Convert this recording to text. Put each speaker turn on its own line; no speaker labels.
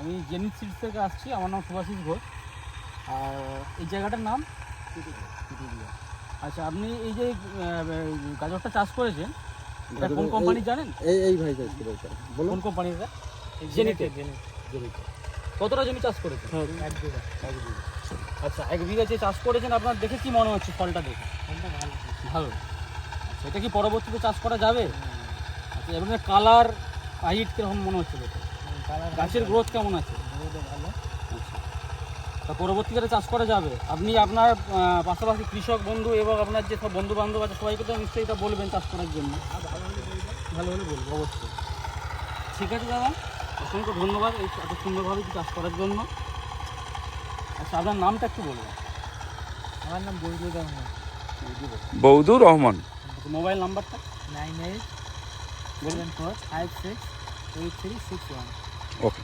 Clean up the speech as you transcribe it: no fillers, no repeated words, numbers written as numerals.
আমি zenith seeds থেকে আসছি। আমার নাম সুভাষিস ঘোষ। আর এই জায়গাটার নাম তিতুলিয়া। আচ্ছা, আপনি এই যে গাজরটা চাষ করেছেন, এটা কোন কোম্পানি জানেন?
এই ভাই চাষ করেছে।
কোন কোম্পানিটা? জেনিথের। জেনিথ। কতটা জমি চাষ করেছেন?
1 বিঘা।
1 বিঘা। আচ্ছা, 1 বিঘা যে চাষ করেছেন, আপনার দেখে কি মনে হচ্ছে ফলটা দেখে?
ফলটা ভালো।
ভালো। আচ্ছা, এটা কি পরবর্তীতে চাষ করা যাবে? আচ্ছা, এবং কালার হাইট কিরকম মনে হচ্ছে দেখে? গাছের গ্রোথ কেমন আছে?
ভালো।
আচ্ছা, তা পরবর্তীকালে চাষ করা যাবে। আপনি আপনার পাশাপাশি কৃষক বন্ধু এবং আপনার যে সব বন্ধু বান্ধব আছে সবাইকে তো নিশ্চয়ই এটা বলবেন চাষ করার জন্য। ভালো হলে বলবো অবশ্যই। ঠিক আছে দাদা, অসংখ্য ধন্যবাদ এই এত সুন্দরভাবে চাষ করার জন্য। আচ্ছা, আপনার নামটা একটু বলবেন।
আমার নাম বৈদুর রহমান।
বৌদুর রহমান।
মোবাইল নাম্বারটা?
9874568361।
ওকে।